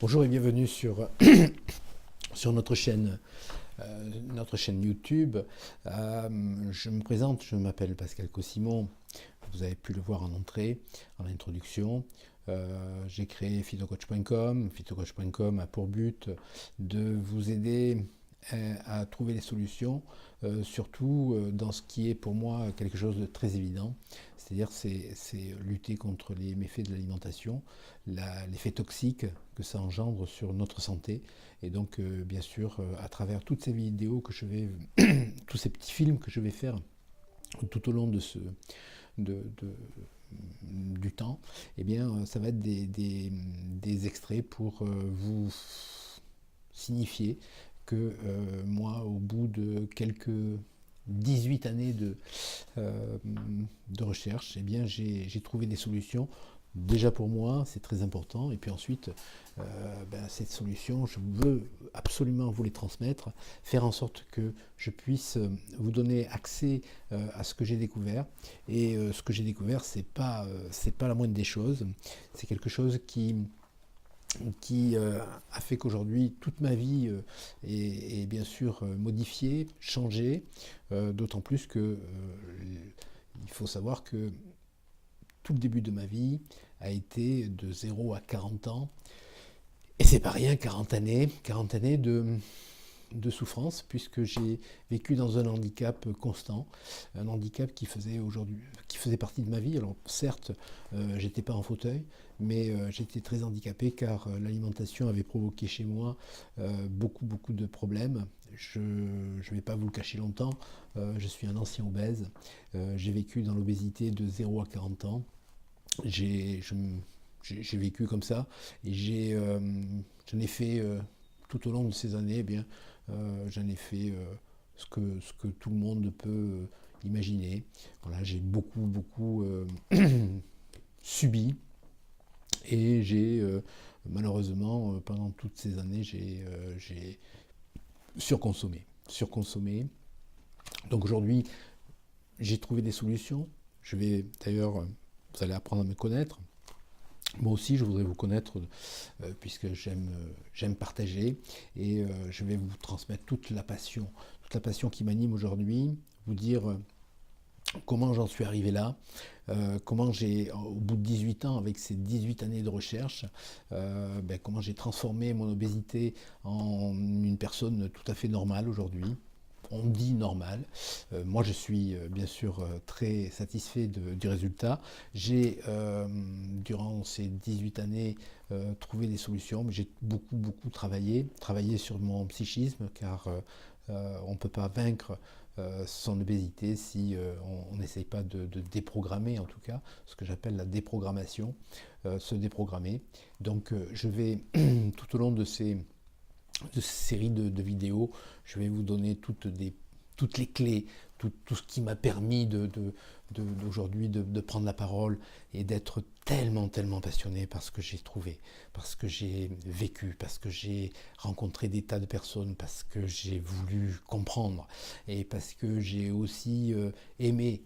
Bonjour et bienvenue sur, sur notre chaîne YouTube. Je me présente, je m'appelle Pascal Cossimon. Vous avez pu le voir en entrée, en introduction. J'ai créé phytocoach.com. Phytocoach.com a pour but de vous aider à trouver des solutions, surtout dans ce qui est pour moi quelque chose de très évident, c'est-à-dire c'est lutter contre les méfaits de l'alimentation, l'effet toxique que ça engendre sur notre santé, et donc bien sûr à travers toutes ces vidéos que je vais, tous ces petits films que je vais faire tout au long de du temps, eh bien ça va être des extraits pour vous signifier que moi, au bout de quelques 18 années de recherche, eh bien, j'ai trouvé des solutions. Déjà pour moi, c'est très important. Et puis ensuite, cette solution, je veux absolument vous les transmettre, faire en sorte que je puisse vous donner accès à ce que j'ai découvert. Et ce que j'ai découvert, c'est pas la moindre des choses. C'est quelque chose qui a fait qu'aujourd'hui toute ma vie est bien sûr modifiée, changée, d'autant plus que il faut savoir que tout le début de ma vie a été de 0 à 40 ans, et c'est pas rien, 40 années de souffrance, puisque j'ai vécu dans un handicap constant, un handicap qui faisait partie de ma vie. Alors certes, j'étais pas en fauteuil, mais j'étais très handicapé car l'alimentation avait provoqué chez moi beaucoup de problèmes. Je ne vais pas vous le cacher longtemps, je suis un ancien obèse, j'ai vécu dans l'obésité de 0 à 40 ans, j'ai vécu comme ça, et j'en ai fait tout au long de ces années, eh bien, j'en ai fait ce que tout le monde peut imaginer. Voilà, j'ai beaucoup subi, et j'ai malheureusement pendant toutes ces années j'ai surconsommé. Donc aujourd'hui j'ai trouvé des solutions. Je vais d'ailleurs, vous allez apprendre à me connaître. Moi aussi, je voudrais vous connaître puisque j'aime partager, et je vais vous transmettre toute la passion qui m'anime aujourd'hui, vous dire comment j'en suis arrivé là, comment j'ai, au bout de 18 ans, avec ces 18 années de recherche, comment j'ai transformé mon obésité en une personne tout à fait normale aujourd'hui. On dit normal. Moi, je suis bien sûr très satisfait du résultat. J'ai, durant ces 18 années, trouvé des solutions, mais j'ai beaucoup travaillé sur mon psychisme, car on ne peut pas vaincre son obésité si on n'essaye pas de déprogrammer, en tout cas, ce que j'appelle la déprogrammation, se déprogrammer. Donc, je vais, tout au long de ces série de vidéos, je vais vous donner toutes les clés, tout ce qui m'a permis d'aujourd'hui de prendre la parole et d'être tellement passionné par ce que j'ai trouvé, parce que j'ai vécu, parce que j'ai rencontré des tas de personnes, parce que j'ai voulu comprendre, et parce que j'ai aussi aimé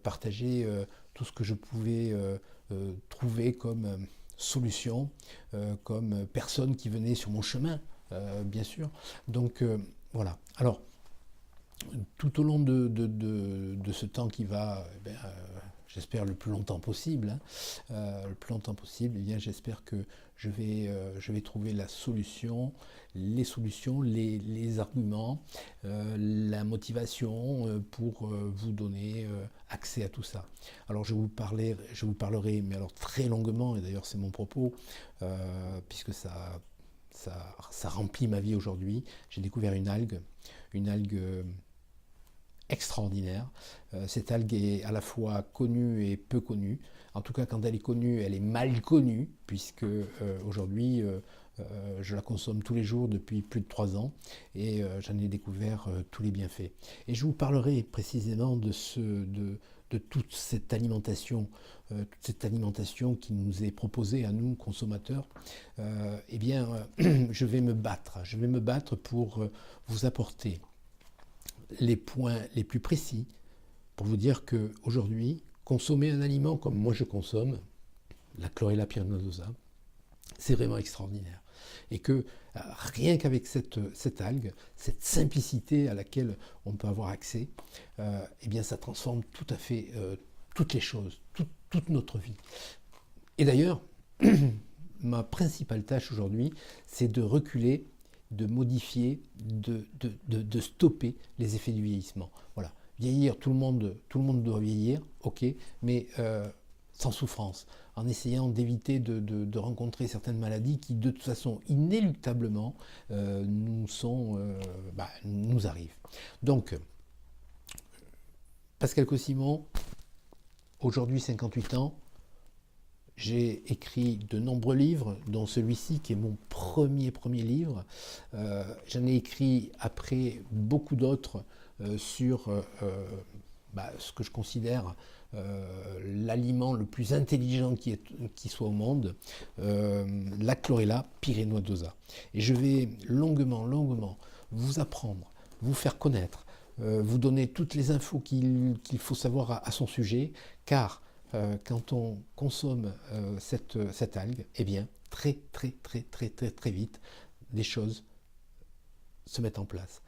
partager tout ce que je pouvais trouver comme solution, comme personne qui venait sur mon chemin, bien sûr. Donc voilà. Alors, tout au long de ce temps qui va, j'espère le plus longtemps possible, le plus longtemps possible, eh bien, j'espère que je vais trouver la solution, les solutions, les arguments, la motivation pour vous donner accès à tout ça. Alors je vous parlerai, mais alors très longuement, et d'ailleurs c'est mon propos, puisque ça remplit ma vie aujourd'hui. J'ai découvert une algue extraordinaire. Cette algue est à la fois connue et peu connue. En tout cas, quand elle est connue, elle est mal connue, puisque aujourd'hui, je la consomme tous les jours depuis plus de 3 ans, et j'en ai découvert tous les bienfaits. Et je vous parlerai précisément de toute cette alimentation qui nous est proposée à nous, consommateurs. Eh bien, je vais me battre pour vous apporter les points les plus précis pour vous dire qu'aujourd'hui, consommer un aliment comme moi je consomme, la chlorella pyrenodosa, C'est vraiment extraordinaire. Et que rien qu'avec cette algue, cette simplicité à laquelle on peut avoir accès, eh bien ça transforme tout à fait toutes les choses, toute notre vie. Et d'ailleurs, ma principale tâche aujourd'hui, c'est de reculer, de modifier, de stopper les effets du vieillissement. Voilà. Vieillir, tout le monde doit vieillir, ok, mais sans souffrance, en essayant d'éviter de rencontrer certaines maladies qui, de toute façon, inéluctablement, nous arrivent. Donc, Pascal Cossimon, aujourd'hui 58 ans, j'ai écrit de nombreux livres, dont celui-ci qui est mon premier livre. J'en ai écrit après beaucoup d'autres sur ce que je considère l'aliment le plus intelligent qui soit au monde, la chlorella pyrenoidosa. Et je vais longuement vous apprendre, vous faire connaître, vous donner toutes les infos qu'il faut savoir à son sujet, car quand on consomme cette algue, eh bien, très vite, des choses se mettent en place.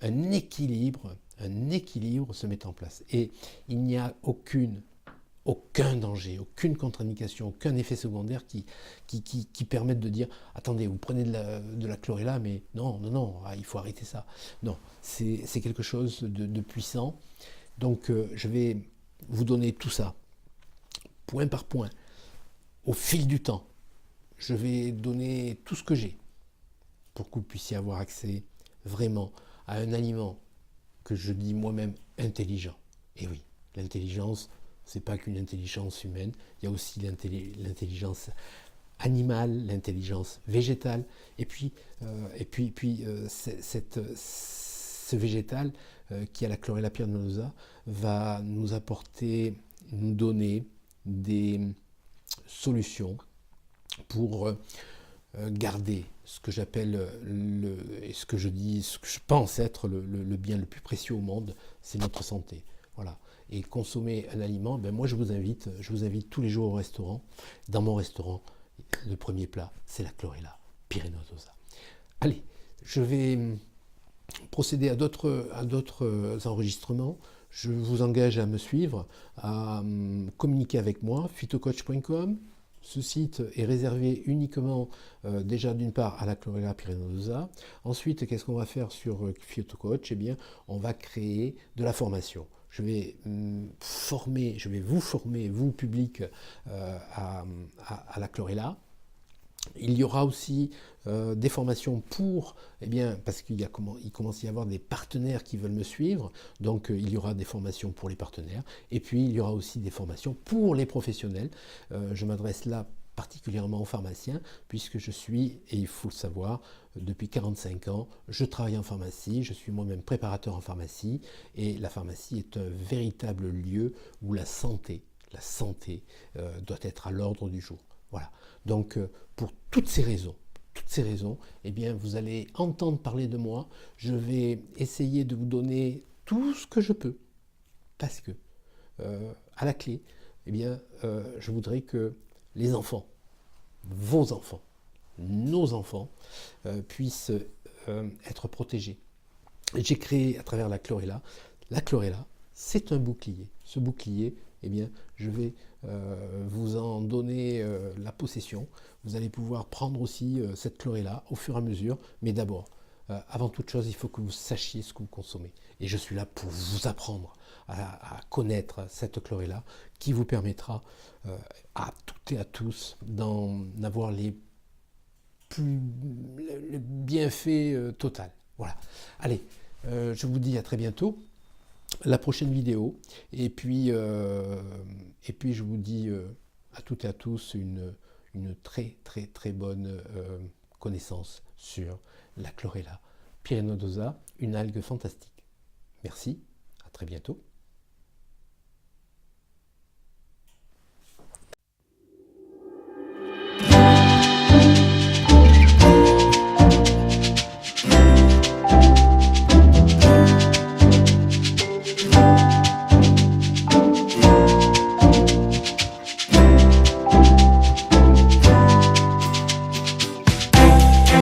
Un équilibre se met en place. Et il n'y a aucun danger, aucune contre-indication, aucun effet secondaire qui permette de dire « Attendez, vous prenez de la chlorella, mais non, il faut arrêter ça. » Non, c'est quelque chose de puissant. Donc, je vais vous donner tout ça, point par point, au fil du temps. Je vais donner tout ce que j'ai pour que vous puissiez avoir accès vraiment à un aliment que je dis moi-même intelligent. Et oui, l'intelligence, c'est pas qu'une intelligence humaine, il y a aussi l'intelligence animale, l'intelligence végétale, et puis ce végétal qui a la chlorella pyrenosa va nous donner des solutions pour garder ce que j'appelle ce que je pense être le bien le plus précieux au monde, c'est notre santé. Voilà. Et consommer un aliment, moi je vous invite tous les jours au restaurant. Dans mon restaurant, le premier plat, c'est la chlorella pyrenosa. Allez, je vais procéder à d'autres enregistrements. Je vous engage à me suivre, à communiquer avec moi, phytocoach.com. Ce site est réservé uniquement déjà d'une part à la chlorella pyrenosa. Ensuite, qu'est-ce qu'on va faire sur Phytocoach? Eh bien, on va créer de la formation. Je vais vous former, vous public, à la chlorella. Il y aura aussi des formations parce qu'il commence à y avoir des partenaires qui veulent me suivre, donc il y aura des formations pour les partenaires, et puis il y aura aussi des formations pour les professionnels. Je m'adresse là particulièrement aux pharmaciens, puisque je suis, et il faut le savoir, depuis 45 ans, je travaille en pharmacie, je suis moi-même préparateur en pharmacie, et la pharmacie est un véritable lieu où la santé doit être à l'ordre du jour. Voilà. Donc, pour toutes ces raisons, eh bien, vous allez entendre parler de moi. Je vais essayer de vous donner tout ce que je peux, parce que, à la clé, eh bien, je voudrais que les enfants, vos enfants, nos enfants, puissent être protégés. J'ai créé à travers la chlorella, c'est un bouclier. Ce bouclier, eh bien, je vais vous en donner la possession. Vous allez pouvoir prendre aussi cette chlorella au fur et à mesure, mais d'abord, avant toute chose, il faut que vous sachiez ce que vous consommez. Et je suis là pour vous apprendre à connaître cette chlorella qui vous permettra à toutes et à tous d'en avoir le bienfait total. Voilà. Allez, je vous dis à très bientôt. La prochaine vidéo, et puis je vous dis à toutes et à tous une très bonne connaissance sur la chlorella pyrenodosa, une algue fantastique. Merci, à très bientôt.